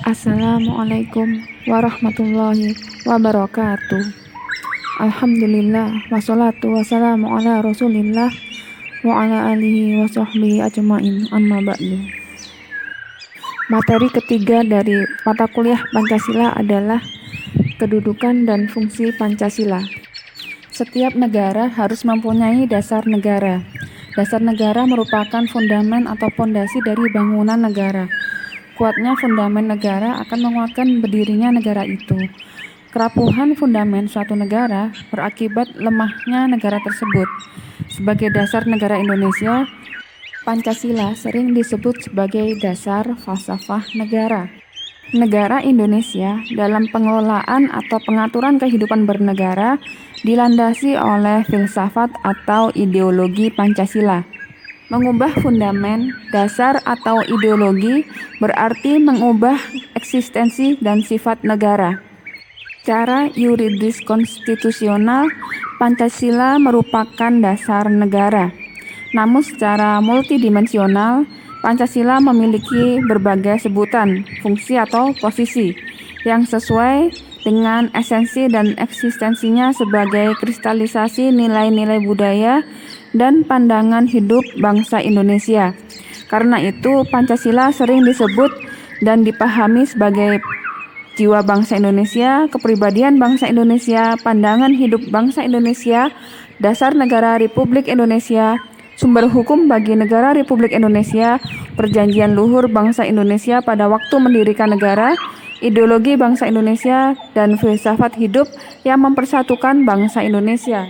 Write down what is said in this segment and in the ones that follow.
Assalamualaikum warahmatullahi wabarakatuh. Alhamdulillah wassalatu wassalamu ala rasulillah wa ala alihi wa sahbihi ajma'in, amma ba'du. Materi ketiga dari mata kuliah Pancasila adalah kedudukan dan fungsi Pancasila. Setiap negara harus mempunyai dasar negara. Dasar negara merupakan fondamen atau fondasi dari bangunan negara. Kuatnya fondamen negara akan menguatkan berdirinya negara itu. Kerapuhan fondamen suatu negara berakibat lemahnya negara tersebut. Sebagai dasar negara Indonesia, Pancasila sering disebut sebagai dasar falsafah negara. Negara Indonesia dalam pengelolaan atau pengaturan kehidupan bernegara dilandasi oleh filsafat atau ideologi Pancasila. Mengubah fundamen, dasar atau ideologi berarti mengubah eksistensi dan sifat negara. Secara yuridis konstitusional, Pancasila merupakan dasar negara. Namun secara multidimensional, Pancasila memiliki berbagai sebutan, fungsi atau posisi yang sesuai dengan esensi dan eksistensinya sebagai kristalisasi nilai-nilai budaya dan pandangan hidup bangsa Indonesia. Karena itu, Pancasila sering disebut dan dipahami sebagai jiwa bangsa Indonesia, kepribadian bangsa Indonesia, pandangan hidup bangsa Indonesia, dasar negara Republik Indonesia, sumber hukum bagi negara Republik Indonesia, perjanjian luhur bangsa Indonesia pada waktu mendirikan negara, ideologi bangsa Indonesia, dan filsafat hidup yang mempersatukan bangsa Indonesia.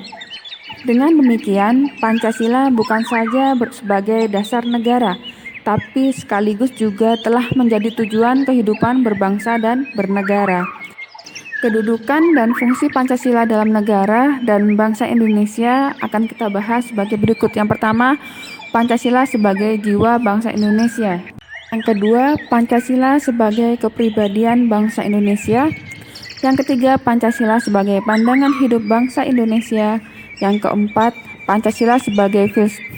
Dengan demikian, Pancasila bukan saja sebagai dasar negara, tapi sekaligus juga telah menjadi tujuan kehidupan berbangsa dan bernegara. Kedudukan dan fungsi Pancasila dalam negara dan bangsa Indonesia akan kita bahas sebagai berikut. Yang pertama, Pancasila sebagai jiwa bangsa Indonesia. Yang kedua, Pancasila sebagai kepribadian bangsa Indonesia. Yang ketiga, Pancasila sebagai pandangan hidup bangsa Indonesia. Yang keempat, Pancasila sebagai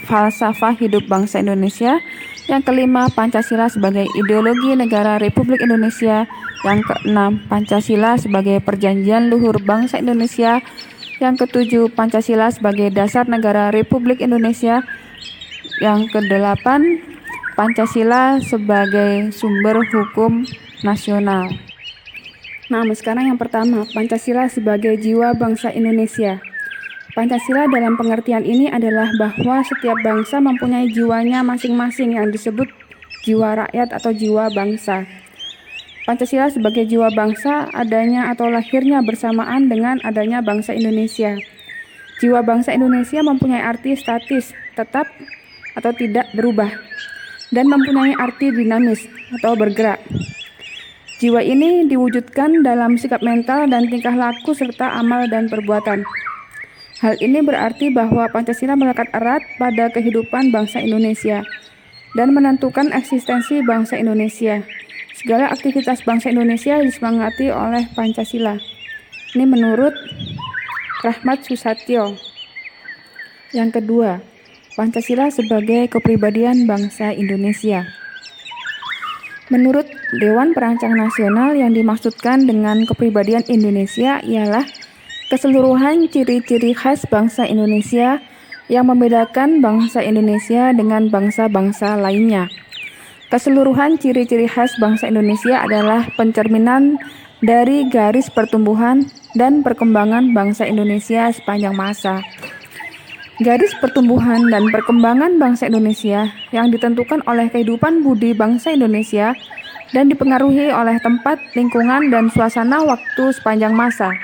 falsafah hidup bangsa Indonesia. Yang kelima, Pancasila sebagai ideologi negara Republik Indonesia. Yang keenam, Pancasila sebagai perjanjian luhur bangsa Indonesia. Yang ketujuh, Pancasila sebagai dasar negara Republik Indonesia. Yang kedelapan, Pancasila sebagai sumber hukum nasional. Nah, sekarang yang pertama, Pancasila sebagai jiwa bangsa Indonesia. Pancasila dalam pengertian ini adalah bahwa setiap bangsa mempunyai jiwanya masing-masing yang disebut jiwa rakyat atau jiwa bangsa. Pancasila sebagai jiwa bangsa adanya atau lahirnya bersamaan dengan adanya bangsa Indonesia. Jiwa bangsa Indonesia mempunyai arti statis, tetap atau tidak berubah, dan mempunyai arti dinamis atau bergerak. Jiwa ini diwujudkan dalam sikap mental dan tingkah laku serta amal dan perbuatan. Hal ini berarti bahwa Pancasila melekat erat pada kehidupan bangsa Indonesia dan menentukan eksistensi bangsa Indonesia. Segala aktivitas bangsa Indonesia disemangati oleh Pancasila. Ini menurut Rahmat Susatyo. Yang kedua, Pancasila sebagai kepribadian bangsa Indonesia. Menurut Dewan Perancang Nasional, yang dimaksudkan dengan kepribadian Indonesia ialah keseluruhan ciri-ciri khas bangsa Indonesia yang membedakan bangsa Indonesia dengan bangsa-bangsa lainnya. Keseluruhan ciri-ciri khas bangsa Indonesia adalah pencerminan dari garis pertumbuhan dan perkembangan bangsa Indonesia sepanjang masa. Garis pertumbuhan dan perkembangan bangsa Indonesia yang ditentukan oleh kehidupan budi bangsa Indonesia dan dipengaruhi oleh tempat, lingkungan, dan suasana waktu sepanjang masa.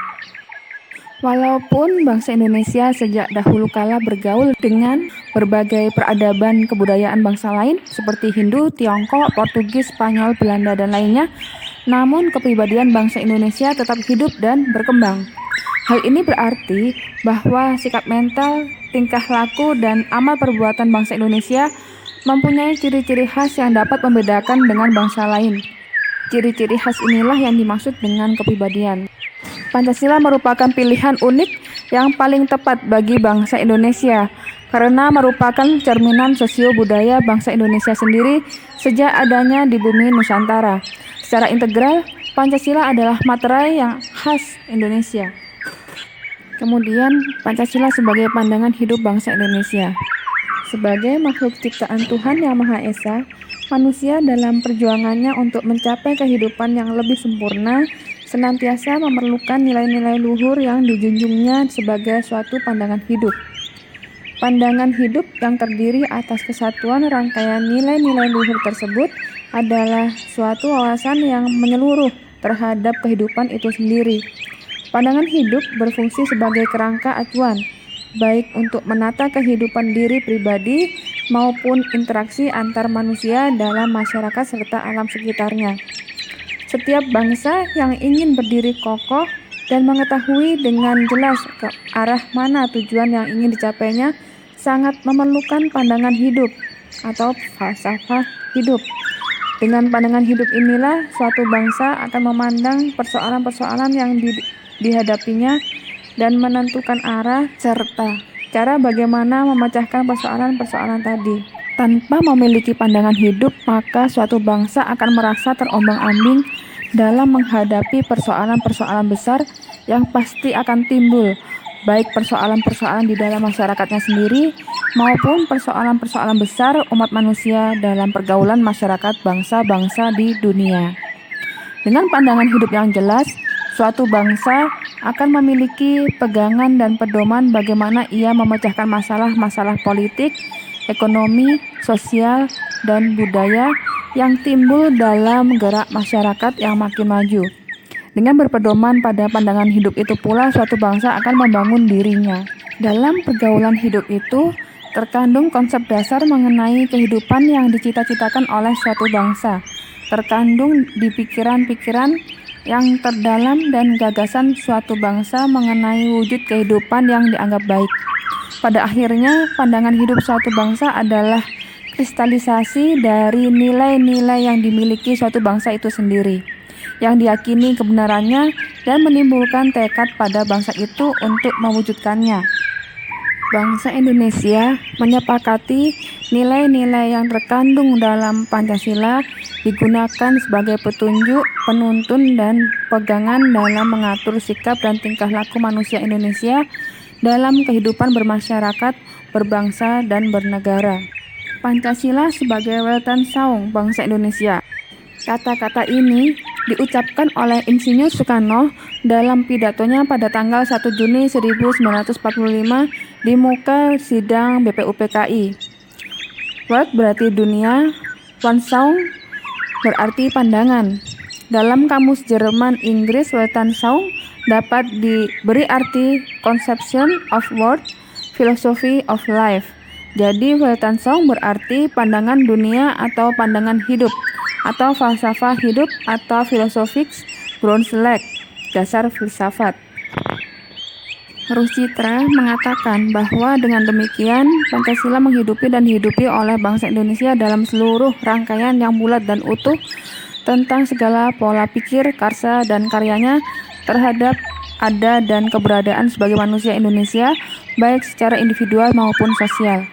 Walaupun bangsa Indonesia sejak dahulu kala bergaul dengan berbagai peradaban kebudayaan bangsa lain seperti Hindu, Tiongkok, Portugis, Spanyol, Belanda, dan lainnya, namun kepribadian bangsa Indonesia tetap hidup dan berkembang. Hal ini berarti bahwa sikap mental, tingkah laku, dan amal perbuatan bangsa Indonesia mempunyai ciri-ciri khas yang dapat membedakan dengan bangsa lain. Ciri-ciri khas inilah yang dimaksud dengan kepribadian. Pancasila merupakan pilihan unik yang paling tepat bagi bangsa Indonesia karena merupakan cerminan sosio-budaya bangsa Indonesia sendiri sejak adanya di bumi Nusantara. Secara integral, Pancasila adalah materai yang khas Indonesia. Kemudian, Pancasila sebagai pandangan hidup bangsa Indonesia. Sebagai makhluk ciptaan Tuhan Yang Maha Esa, manusia dalam perjuangannya untuk mencapai kehidupan yang lebih sempurna senantiasa memerlukan nilai-nilai luhur yang dijunjungnya sebagai suatu pandangan hidup. Pandangan hidup yang terdiri atas kesatuan rangkaian nilai-nilai luhur tersebut adalah suatu wawasan yang menyeluruh terhadap kehidupan itu sendiri. Pandangan hidup berfungsi sebagai kerangka acuan, baik untuk menata kehidupan diri pribadi maupun interaksi antar manusia dalam masyarakat serta alam sekitarnya. Setiap bangsa yang ingin berdiri kokoh dan mengetahui dengan jelas ke arah mana tujuan yang ingin dicapainya sangat memerlukan pandangan hidup atau falsafah hidup. Dengan pandangan hidup inilah suatu bangsa akan memandang persoalan-persoalan yang dihadapinya dan menentukan arah serta cara bagaimana memecahkan persoalan-persoalan tadi. Tanpa memiliki pandangan hidup, maka suatu bangsa akan merasa terombang-ambing dalam menghadapi persoalan-persoalan besar yang pasti akan timbul, baik persoalan-persoalan di dalam masyarakatnya sendiri maupun persoalan-persoalan besar umat manusia dalam pergaulan masyarakat bangsa-bangsa di dunia. Dengan pandangan hidup yang jelas, suatu bangsa akan memiliki pegangan dan pedoman bagaimana ia memecahkan masalah-masalah politik, ekonomi, sosial, dan budaya yang timbul dalam gerak masyarakat yang makin maju. Dengan berpedoman pada pandangan hidup itu pula suatu bangsa akan membangun dirinya. Dalam pergaulan hidup itu terkandung konsep dasar mengenai kehidupan yang dicita-citakan oleh suatu bangsa, terkandung di pikiran-pikiran yang terdalam dan gagasan suatu bangsa mengenai wujud kehidupan yang dianggap baik. Pada akhirnya, pandangan hidup suatu bangsa adalah kristalisasi dari nilai-nilai yang dimiliki suatu bangsa itu sendiri, yang diyakini kebenarannya dan menimbulkan tekad pada bangsa itu untuk mewujudkannya. Bangsa Indonesia menyepakati nilai-nilai yang terkandung dalam Pancasila digunakan sebagai petunjuk, penuntun, dan pegangan dalam mengatur sikap dan tingkah laku manusia Indonesia dalam kehidupan bermasyarakat, berbangsa, dan bernegara. Pancasila sebagai weltanschauung bangsa Indonesia. Kata-kata ini diucapkan oleh Insinyur Soekarno dalam pidatonya pada tanggal 1 Juni 1945 di muka sidang BPUPKI. Welt berarti dunia, Wanschauung berarti pandangan. Dalam kamus Jerman Inggris, Weltanschauung dapat diberi arti conception of world, philosophy of life. Jadi Weltanschauung berarti pandangan dunia atau pandangan hidup, atau falsafah hidup atau philosophics Grundzüge, dasar filsafat. Ruscitra mengatakan bahwa dengan demikian Pancasila menghidupi dan dihidupi oleh bangsa Indonesia dalam seluruh rangkaian yang bulat dan utuh tentang segala pola pikir, karsa, dan karyanya terhadap ada dan keberadaan sebagai manusia Indonesia, baik secara individual maupun sosial.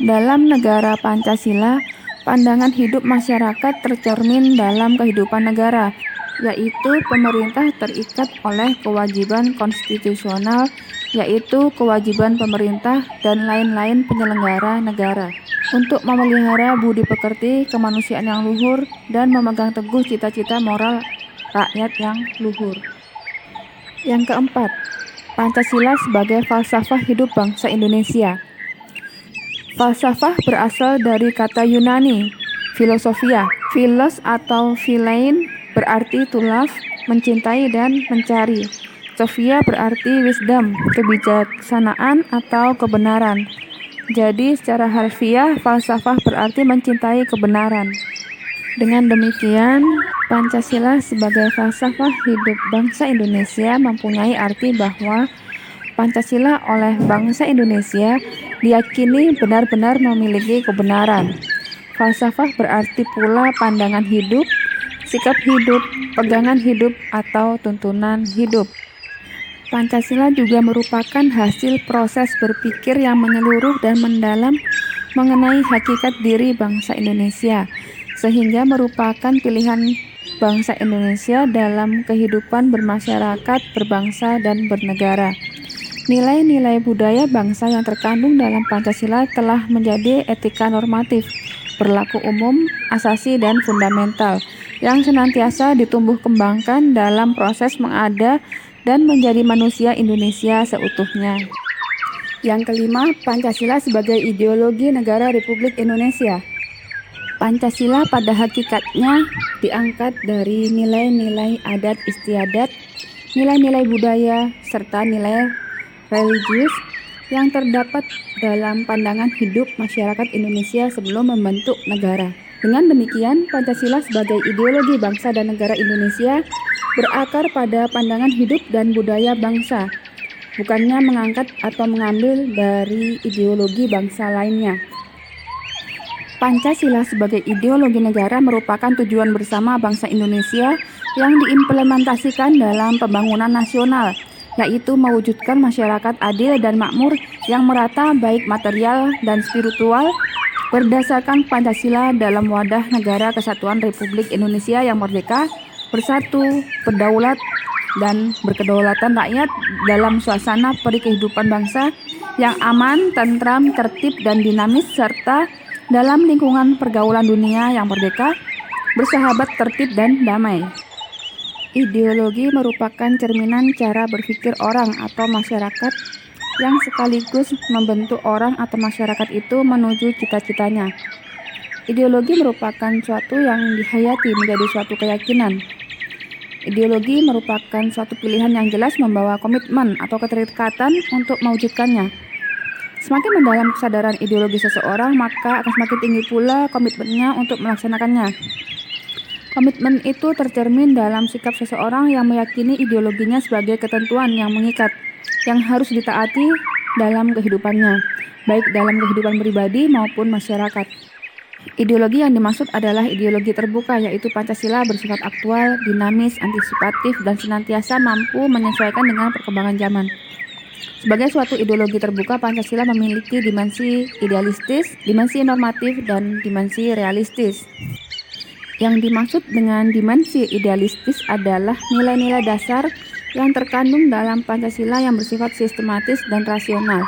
Dalam negara Pancasila, pandangan hidup masyarakat tercermin dalam kehidupan negara, yaitu pemerintah terikat oleh kewajiban konstitusional, yaitu kewajiban pemerintah dan lain-lain penyelenggara negara untuk memelihara budi pekerti, kemanusiaan yang luhur, dan memegang teguh cita-cita moral rakyat yang luhur. Yang keempat, Pancasila sebagai falsafah hidup bangsa Indonesia. Falsafah berasal dari kata Yunani, filosofia. Philos atau philein berarti to love, mencintai dan mencari. Sophia berarti wisdom, kebijaksanaan atau kebenaran. Jadi secara harfiah, falsafah berarti mencintai kebenaran. Dengan demikian, Pancasila sebagai falsafah hidup bangsa Indonesia mempunyai arti bahwa Pancasila oleh bangsa Indonesia diyakini benar-benar memiliki kebenaran. Falsafah berarti pula pandangan hidup, sikap hidup, pegangan hidup, atau tuntunan hidup. Pancasila juga merupakan hasil proses berpikir yang menyeluruh dan mendalam mengenai hakikat diri bangsa Indonesia, sehingga merupakan pilihan bangsa Indonesia dalam kehidupan bermasyarakat, berbangsa, dan bernegara. Nilai-nilai budaya bangsa yang terkandung dalam Pancasila telah menjadi etika normatif, berlaku umum, asasi, dan fundamental yang senantiasa ditumbuh kembangkan dalam proses mengada dan menjadi manusia Indonesia seutuhnya. Yang kelima, Pancasila sebagai ideologi negara Republik Indonesia. Pancasila pada hakikatnya diangkat dari nilai-nilai adat istiadat, nilai-nilai budaya, serta nilai religius yang terdapat dalam pandangan hidup masyarakat Indonesia sebelum membentuk negara. Dengan demikian, Pancasila sebagai ideologi bangsa dan negara Indonesia berakar pada pandangan hidup dan budaya bangsa, bukannya mengangkat atau mengambil dari ideologi bangsa lainnya. Pancasila sebagai ideologi negara merupakan tujuan bersama bangsa Indonesia yang diimplementasikan dalam pembangunan nasional, yaitu mewujudkan masyarakat adil dan makmur yang merata baik material dan spiritual berdasarkan Pancasila dalam wadah negara kesatuan Republik Indonesia yang merdeka, bersatu, berdaulat, dan berkedaulatan rakyat dalam suasana perikehidupan bangsa yang aman, tentram, tertib, dan dinamis, serta dalam lingkungan pergaulan dunia yang merdeka, bersahabat, tertib, dan damai. Ideologi merupakan cerminan cara berpikir orang atau masyarakat yang sekaligus membentuk orang atau masyarakat itu menuju cita-citanya. Ideologi merupakan suatu yang dihayati menjadi suatu keyakinan. Ideologi merupakan suatu pilihan yang jelas membawa komitmen atau keterikatan untuk mewujudkannya. Semakin mendalam kesadaran ideologi seseorang, maka akan semakin tinggi pula komitmennya untuk melaksanakannya. Komitmen itu tercermin dalam sikap seseorang yang meyakini ideologinya sebagai ketentuan yang mengikat, yang harus ditaati dalam kehidupannya, baik dalam kehidupan pribadi maupun masyarakat. Ideologi yang dimaksud adalah ideologi terbuka, yaitu Pancasila bersifat aktual, dinamis, antisipatif, dan senantiasa mampu menyesuaikan dengan perkembangan zaman. Sebagai suatu ideologi terbuka, Pancasila memiliki dimensi idealistis, dimensi normatif, dan dimensi realistis. Yang dimaksud dengan dimensi idealistis adalah nilai-nilai dasar yang terkandung dalam Pancasila yang bersifat sistematis dan rasional,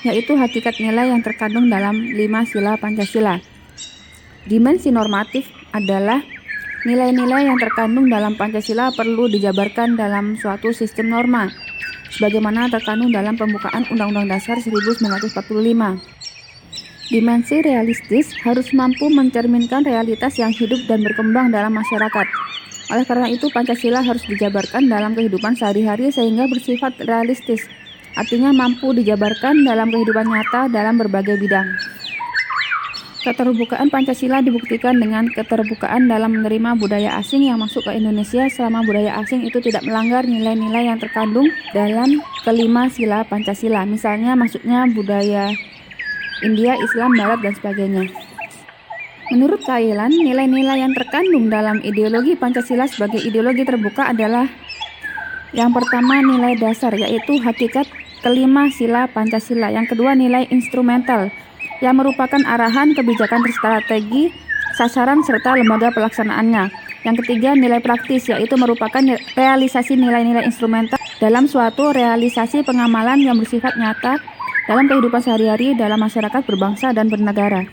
yaitu hakikat nilai yang terkandung dalam 5 sila Pancasila. Dimensi normatif adalah nilai-nilai yang terkandung dalam Pancasila perlu dijabarkan dalam suatu sistem norma, sebagaimana terkandung dalam pembukaan Undang-Undang Dasar 1945. Dimensi realistis harus mampu mencerminkan realitas yang hidup dan berkembang dalam masyarakat. Oleh karena itu, Pancasila harus dijabarkan dalam kehidupan sehari-hari sehingga bersifat realistis, artinya mampu dijabarkan dalam kehidupan nyata dalam berbagai bidang. Keterbukaan Pancasila dibuktikan dengan keterbukaan dalam menerima budaya asing yang masuk ke Indonesia selama budaya asing itu tidak melanggar nilai-nilai yang terkandung dalam kelima sila Pancasila, misalnya masuknya budaya India, Islam, Barat, dan sebagainya. Menurut Thailand, nilai-nilai yang terkandung dalam ideologi Pancasila sebagai ideologi terbuka adalah yang pertama nilai dasar, yaitu hakikat kelima sila Pancasila. Yang kedua nilai instrumental, yang merupakan arahan kebijakan strategi, sasaran, serta lembaga pelaksanaannya. Yang ketiga, nilai praktis, yaitu merupakan realisasi nilai-nilai instrumental dalam suatu realisasi pengamalan yang bersifat nyata dalam kehidupan sehari-hari dalam masyarakat berbangsa dan bernegara.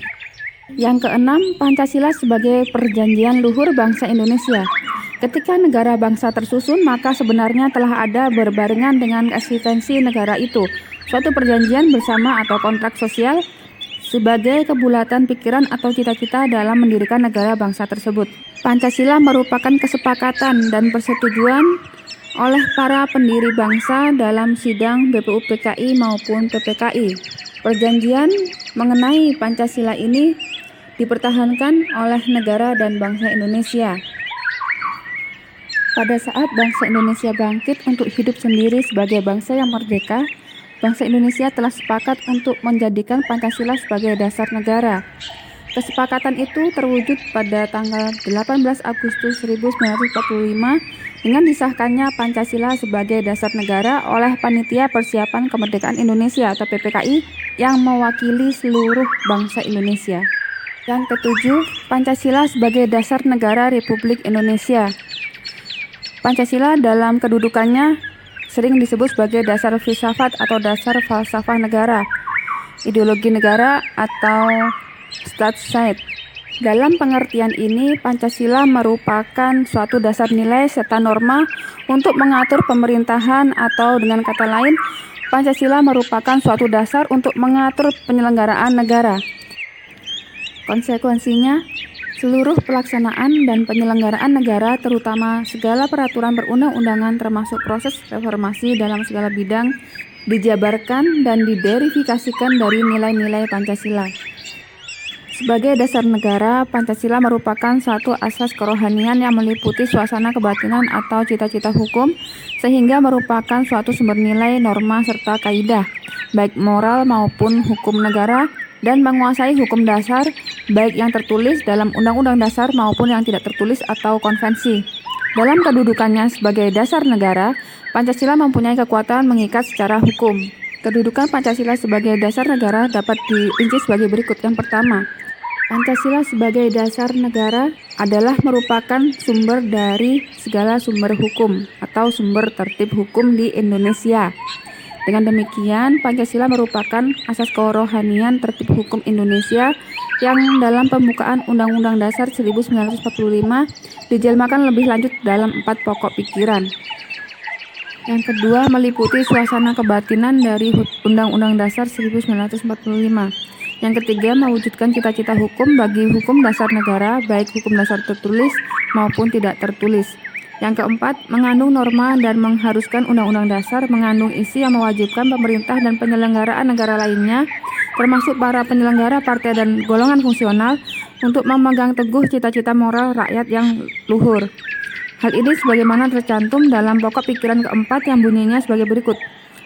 Yang keenam, Pancasila sebagai perjanjian luhur bangsa Indonesia. Ketika negara bangsa tersusun, maka sebenarnya telah ada berbarengan dengan eksistensi negara itu suatu perjanjian bersama atau kontrak sosial sebagai kebulatan pikiran atau cita-cita dalam mendirikan negara bangsa tersebut. Pancasila merupakan kesepakatan dan persetujuan oleh para pendiri bangsa dalam sidang BPUPKI maupun PPKI. Perjanjian mengenai Pancasila ini dipertahankan oleh negara dan bangsa Indonesia. Pada saat bangsa Indonesia bangkit untuk hidup sendiri sebagai bangsa yang merdeka, bangsa Indonesia telah sepakat untuk menjadikan Pancasila sebagai dasar negara. Kesepakatan itu terwujud pada tanggal 18 Agustus 1945 dengan disahkannya Pancasila sebagai dasar negara oleh Panitia Persiapan Kemerdekaan Indonesia atau PPKI yang mewakili seluruh bangsa Indonesia. Yang ketujuh, Pancasila sebagai dasar negara Republik Indonesia. Pancasila dalam kedudukannya sering disebut sebagai dasar filsafat atau dasar falsafah negara, ideologi negara atau Staatsrecht. Dalam pengertian ini, Pancasila merupakan suatu dasar nilai serta norma untuk mengatur pemerintahan, atau dengan kata lain, Pancasila merupakan suatu dasar untuk mengatur penyelenggaraan negara. Konsekuensinya, seluruh pelaksanaan dan penyelenggaraan negara, terutama segala peraturan perundang-undangan termasuk proses reformasi dalam segala bidang, dijabarkan dan diderifikasikan dari nilai-nilai Pancasila. Sebagai dasar negara, Pancasila merupakan suatu asas kerohanian yang meliputi suasana kebatinan atau cita-cita hukum, sehingga merupakan suatu sumber nilai, norma, serta kaidah, baik moral maupun hukum negara, dan menguasai hukum dasar, baik yang tertulis dalam Undang-Undang Dasar maupun yang tidak tertulis atau konvensi. Dalam kedudukannya sebagai dasar negara, Pancasila mempunyai kekuatan mengikat secara hukum. Kedudukan Pancasila sebagai dasar negara dapat dirinci sebagai berikut. Yang pertama, Pancasila sebagai dasar negara adalah merupakan sumber dari segala sumber hukum atau sumber tertib hukum di Indonesia. Dengan demikian, Pancasila merupakan asas kerohanian tertib hukum Indonesia yang dalam pembukaan Undang-Undang Dasar 1945 dijelmakan lebih lanjut dalam 4 pokok pikiran. Yang kedua, meliputi suasana kebatinan dari Undang-Undang Dasar 1945. Yang ketiga, mewujudkan cita-cita hukum bagi hukum dasar negara, baik hukum dasar tertulis maupun tidak tertulis. Yang keempat, mengandung norma dan mengharuskan Undang-Undang Dasar mengandung isi yang mewajibkan pemerintah dan penyelenggaraan negara lainnya, termasuk para penyelenggara partai dan golongan fungsional, untuk memegang teguh cita-cita moral rakyat yang luhur. Hal ini sebagaimana tercantum dalam pokok pikiran keempat yang bunyinya sebagai berikut.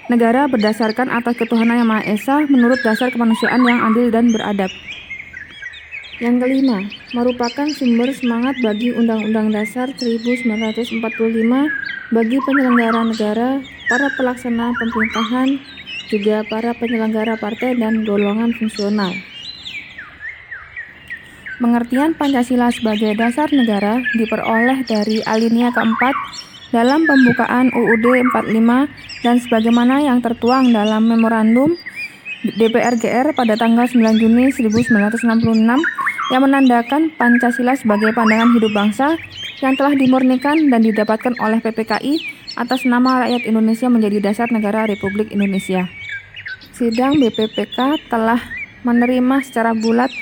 Negara berdasarkan atas ketuhanan yang Maha Esa menurut dasar kemanusiaan yang adil dan beradab. Yang kelima, merupakan sumber semangat bagi Undang-Undang Dasar 1945 bagi penyelenggara negara, para pelaksana pemerintahan, juga para penyelenggara partai dan golongan fungsional. Pengertian Pancasila sebagai dasar negara diperoleh dari alinea keempat dalam pembukaan UUD 45 dan sebagaimana yang tertuang dalam memorandum DPR GR pada tanggal 9 Juni 1966 yang menandakan Pancasila sebagai pandangan hidup bangsa yang telah dimurnikan dan didapatkan oleh PPKI atas nama rakyat Indonesia menjadi dasar negara Republik Indonesia. Sidang BPPK telah menerima secara bulat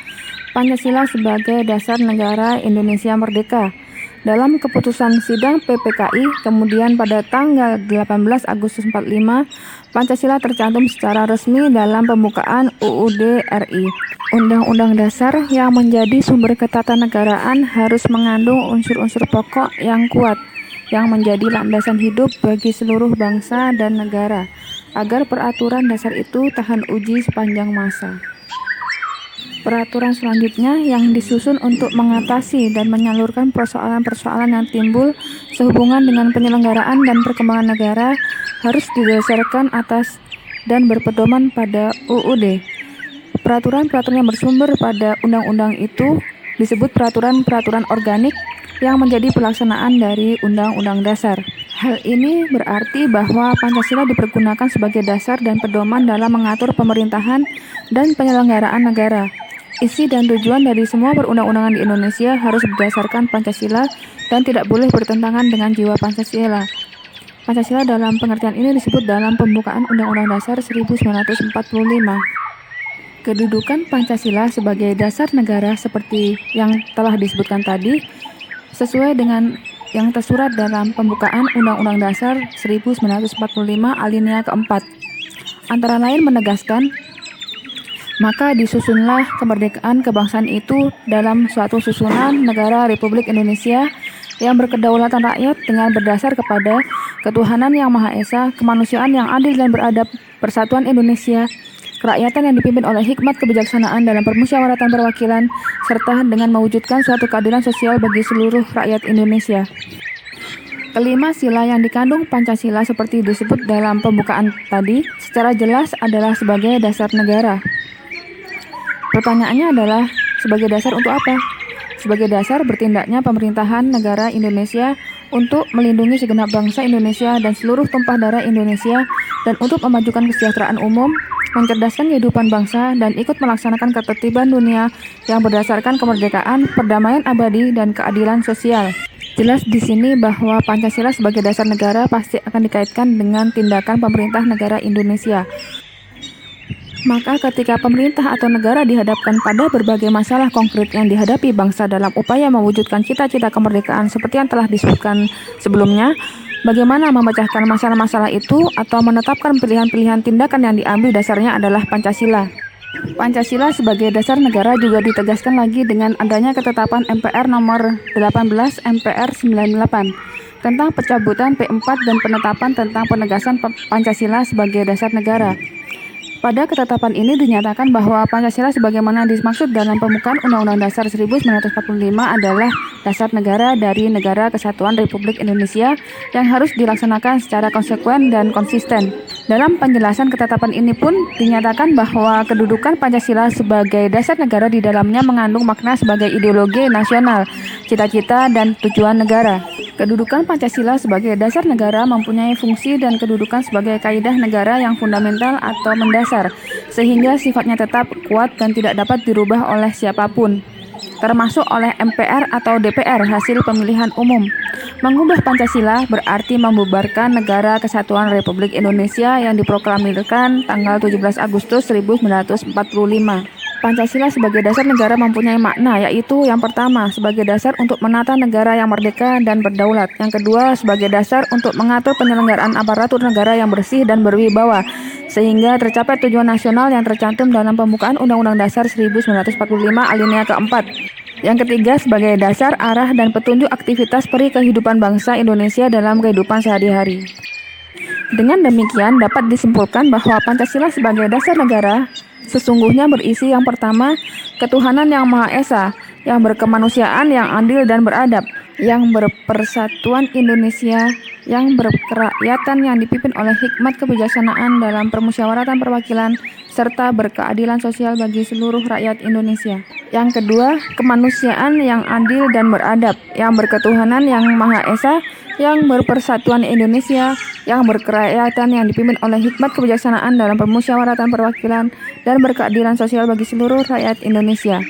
Pancasila sebagai dasar negara Indonesia merdeka. Dalam keputusan sidang PPKI, kemudian pada tanggal 18 Agustus 45, Pancasila tercantum secara resmi dalam pembukaan UUD RI. Undang-Undang Dasar yang menjadi sumber ketatanegaraan harus mengandung unsur-unsur pokok yang kuat, yang menjadi landasan hidup bagi seluruh bangsa dan negara, agar peraturan dasar itu tahan uji sepanjang masa. Peraturan selanjutnya yang disusun untuk mengatasi dan menyalurkan persoalan-persoalan yang timbul sehubungan dengan penyelenggaraan dan perkembangan negara harus didasarkan atas dan berpedoman pada UUD. Peraturan-peraturan yang bersumber pada undang-undang itu disebut peraturan-peraturan organik yang menjadi pelaksanaan dari Undang-Undang Dasar. Hal ini berarti bahwa Pancasila dipergunakan sebagai dasar dan pedoman dalam mengatur pemerintahan dan penyelenggaraan negara. Isi dan tujuan dari semua perundang-undangan di Indonesia harus berdasarkan Pancasila dan tidak boleh bertentangan dengan jiwa Pancasila. Pancasila dalam pengertian ini disebut dalam pembukaan Undang-Undang Dasar 1945. Kedudukan Pancasila sebagai dasar negara seperti yang telah disebutkan tadi sesuai dengan yang tersurat dalam pembukaan Undang-Undang Dasar 1945 alinea keempat. Antara lain menegaskan, maka disusunlah kemerdekaan kebangsaan itu dalam suatu susunan negara Republik Indonesia yang berkedaulatan rakyat dengan berdasar kepada ketuhanan yang Maha Esa, kemanusiaan yang adil dan beradab, persatuan Indonesia, kerakyatan yang dipimpin oleh hikmat kebijaksanaan dalam permusyawaratan perwakilan, serta dengan mewujudkan suatu keadilan sosial bagi seluruh rakyat Indonesia. Kelima sila yang dikandung Pancasila seperti disebut dalam pembukaan tadi secara jelas adalah sebagai dasar negara. Pertanyaannya adalah, sebagai dasar untuk apa? Sebagai dasar bertindaknya pemerintahan negara Indonesia untuk melindungi segenap bangsa Indonesia dan seluruh tumpah darah Indonesia, dan untuk memajukan kesejahteraan umum, mencerdaskan kehidupan bangsa, dan ikut melaksanakan ketertiban dunia yang berdasarkan kemerdekaan, perdamaian abadi, dan keadilan sosial. Jelas di sini bahwa Pancasila sebagai dasar negara pasti akan dikaitkan dengan tindakan pemerintah negara Indonesia. Maka ketika pemerintah atau negara dihadapkan pada berbagai masalah konkret yang dihadapi bangsa dalam upaya mewujudkan cita-cita kemerdekaan seperti yang telah disebutkan sebelumnya, bagaimana memecahkan masalah-masalah itu atau menetapkan pilihan-pilihan tindakan yang diambil dasarnya adalah Pancasila. Pancasila sebagai dasar negara juga ditegaskan lagi dengan adanya ketetapan MPR nomor 18 MPR 98 tentang pencabutan P4 dan penetapan tentang penegasan Pancasila sebagai dasar negara. Pada ketetapan ini dinyatakan bahwa Pancasila sebagaimana dimaksud dalam pembukaan Undang-Undang Dasar 1945 adalah dasar negara dari Negara Kesatuan Republik Indonesia yang harus dilaksanakan secara konsekuen dan konsisten. Dalam penjelasan ketetapan ini pun dinyatakan bahwa kedudukan Pancasila sebagai dasar negara di dalamnya mengandung makna sebagai ideologi nasional, cita-cita, dan tujuan negara. Kedudukan Pancasila sebagai dasar negara mempunyai fungsi dan kedudukan sebagai kaidah negara yang fundamental atau mendasar, sehingga sifatnya tetap kuat dan tidak dapat dirubah oleh siapapun, termasuk oleh MPR atau DPR hasil pemilihan umum. Mengubah Pancasila berarti membubarkan Negara Kesatuan Republik Indonesia yang diproklamirkan tanggal 17 Agustus 1945. Pancasila sebagai dasar negara mempunyai makna, yaitu yang pertama, sebagai dasar untuk menata negara yang merdeka dan berdaulat. Yang kedua, sebagai dasar untuk mengatur penyelenggaraan aparatur negara yang bersih dan berwibawa, sehingga tercapai tujuan nasional yang tercantum dalam pembukaan Undang-Undang Dasar 1945 alinea keempat. Yang ketiga, sebagai dasar, arah, dan petunjuk aktivitas peri kehidupan bangsa Indonesia dalam kehidupan sehari-hari. Dengan demikian, dapat disimpulkan bahwa Pancasila sebagai dasar negara sesungguhnya berisi yang pertama, ketuhanan yang Maha Esa, yang berkemanusiaan, yang adil dan beradab, yang berpersatuan Indonesia, yang berkerakyatan, yang dipimpin oleh hikmat kebijaksanaan dalam permusyawaratan perwakilan, serta berkeadilan sosial bagi seluruh rakyat Indonesia. Yang kedua, kemanusiaan yang adil dan beradab, yang berketuhanan yang Maha Esa, yang berpersatuan Indonesia, yang berkerakyatan, yang dipimpin oleh hikmat kebijaksanaan dalam permusyawaratan perwakilan, dan berkeadilan sosial bagi seluruh rakyat Indonesia.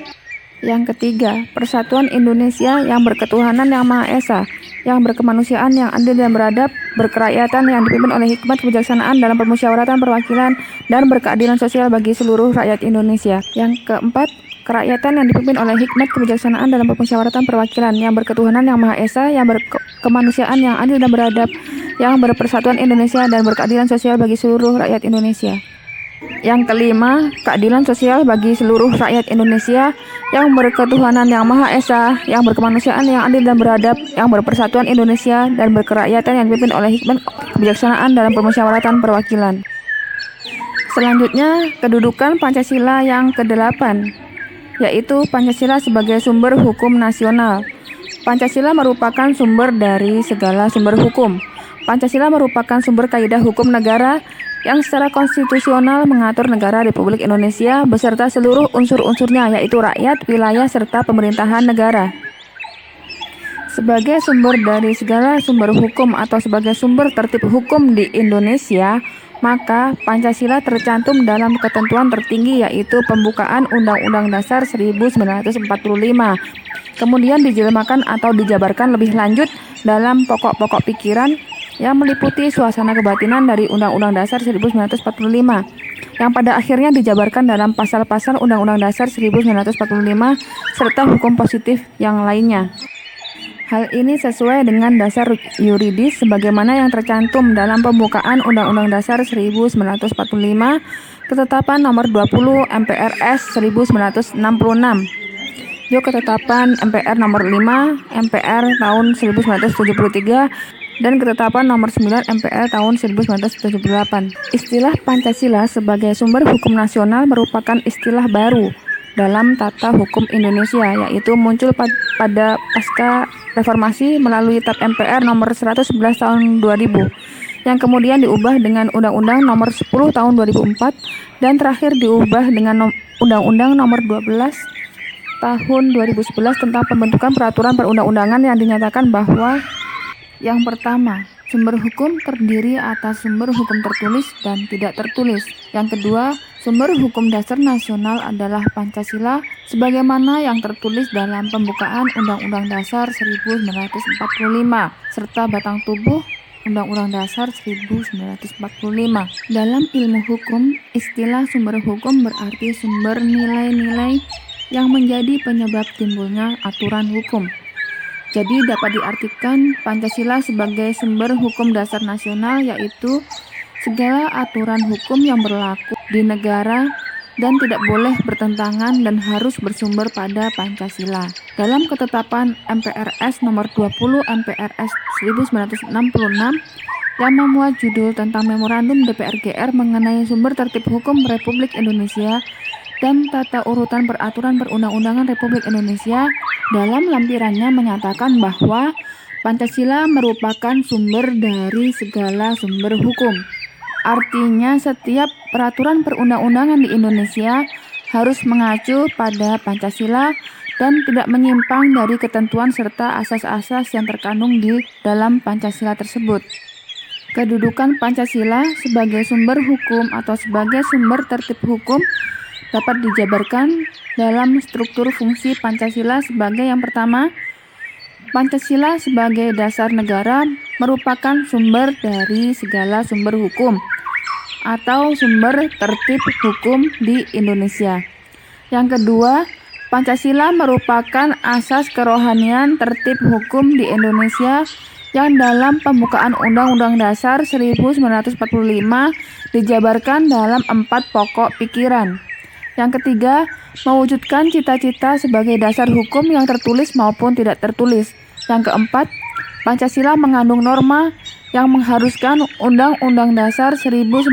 Yang ketiga, persatuan Indonesia yang berketuhanan yang Maha Esa, yang berkemanusiaan, yang adil dan beradab, berkerakyatan, yang dipimpin oleh hikmat kebijaksanaan dalam permusyawaratan perwakilan, dan berkeadilan sosial bagi seluruh rakyat Indonesia. Yang keempat, kerakyatan yang dipimpin oleh hikmat kebijaksanaan dalam permusyawaratan perwakilan, yang berketuhanan yang Maha Esa, yang berkemanusiaan, yang adil dan beradab, yang berpersatuan Indonesia, dan berkeadilan sosial bagi seluruh rakyat Indonesia. Yang kelima, keadilan sosial bagi seluruh rakyat Indonesia, yang berketuhanan yang Maha Esa, yang berkemanusiaan, yang adil dan beradab, yang berpersatuan Indonesia, dan berkerakyatan yang dipimpin oleh hikmat kebijaksanaan dalam permusyawaratan perwakilan. Selanjutnya, kedudukan Pancasila yang kedelapan, yaitu Pancasila sebagai sumber hukum nasional. Pancasila merupakan sumber dari segala sumber hukum. Pancasila merupakan sumber kaidah hukum negara yang secara konstitusional mengatur negara Republik Indonesia beserta seluruh unsur-unsurnya, yaitu rakyat, wilayah, serta pemerintahan negara. Sebagai sumber dari segala sumber hukum atau sebagai sumber tertib hukum di Indonesia, maka Pancasila tercantum dalam ketentuan tertinggi, yaitu pembukaan Undang-Undang Dasar 1945. Kemudian dijelmakan atau dijabarkan lebih lanjut dalam pokok-pokok pikiran yang meliputi suasana kebatinan dari Undang-Undang Dasar 1945, yang pada akhirnya dijabarkan dalam pasal-pasal Undang-Undang Dasar 1945 serta hukum positif yang lainnya. Hal ini sesuai dengan dasar yuridis sebagaimana yang tercantum dalam pembukaan Undang-Undang Dasar 1945, Ketetapan Nomor 20 MPRS 1966, juga Ketetapan MPR Nomor 5 MPR tahun 1973, dan Ketetapan Nomor 9 MPR tahun 1978. Istilah Pancasila sebagai sumber hukum nasional merupakan istilah baru dalam tata hukum Indonesia, yaitu muncul pada pasca reformasi melalui TAP MPR Nomor 111 tahun 2000, yang kemudian diubah dengan Undang-Undang Nomor 10 tahun 2004, dan terakhir diubah dengan Undang-Undang Nomor 12 tahun 2011 tentang pembentukan peraturan perundang-undangan yang dinyatakan bahwa yang pertama, sumber hukum terdiri atas sumber hukum tertulis dan tidak tertulis. Yang kedua, sumber hukum dasar nasional adalah Pancasila sebagaimana yang tertulis dalam pembukaan Undang-Undang Dasar 1945 serta batang tubuh Undang-Undang Dasar 1945. Dalam ilmu hukum, istilah sumber hukum berarti sumber nilai-nilai yang menjadi penyebab timbulnya aturan hukum. Jadi dapat diartikan Pancasila sebagai sumber hukum dasar nasional, yaitu segala aturan hukum yang berlaku di negara dan tidak boleh bertentangan dan harus bersumber pada Pancasila. Dalam ketetapan MPRS nomor 20 MPRS 1966 yang memuat judul tentang Memorandum DPR GR mengenai sumber tertib hukum Republik Indonesia dan tata urutan peraturan perundang-undangan Republik Indonesia, dalam lampirannya menyatakan bahwa Pancasila merupakan sumber dari segala sumber hukum. Artinya setiap peraturan perundang-undangan di Indonesia harus mengacu pada Pancasila dan tidak menyimpang dari ketentuan serta asas-asas yang terkandung di dalam Pancasila tersebut. Kedudukan Pancasila sebagai sumber hukum atau sebagai sumber tertib hukum dapat dijabarkan dalam struktur fungsi Pancasila sebagai yang pertama, Pancasila sebagai dasar negara merupakan sumber dari segala sumber hukum atau sumber tertib hukum di Indonesia. Yang kedua, Pancasila merupakan asas kerohanian tertib hukum di Indonesia yang dalam pembukaan Undang-Undang Dasar 1945 dijabarkan dalam 4 pokok pikiran. Yang ketiga, mewujudkan cita-cita sebagai dasar hukum yang tertulis maupun tidak tertulis. Yang keempat, Pancasila mengandung norma yang mengharuskan Undang-Undang Dasar 1945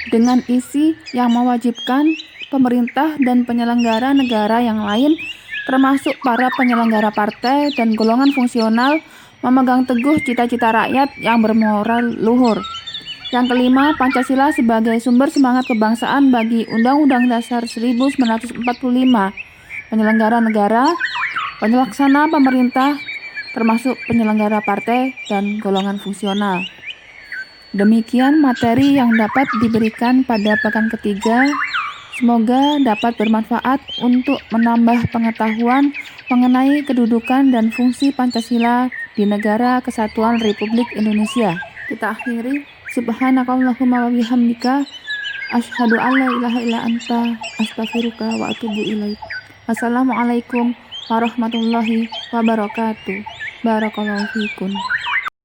dengan isi yang mewajibkan pemerintah dan penyelenggara negara yang lain, termasuk para penyelenggara partai dan golongan fungsional, memegang teguh cita-cita rakyat yang bermoral luhur. Yang kelima, Pancasila sebagai sumber semangat kebangsaan bagi Undang-Undang Dasar 1945, penyelenggara negara, pelaksana pemerintah, termasuk penyelenggara partai dan golongan fungsional. Demikian materi yang dapat diberikan pada pekan ketiga. Semoga dapat bermanfaat untuk menambah pengetahuan mengenai kedudukan dan fungsi Pancasila di Negara Kesatuan Republik Indonesia. Kita akhiri. Subhanakallahumma wa bihamdika asyhadu an la ilaha illa anta astaghfiruka wa atubu ilaik. Wassalamualaikum warahmatullahi wabarakatuh. Barakallahu fikum.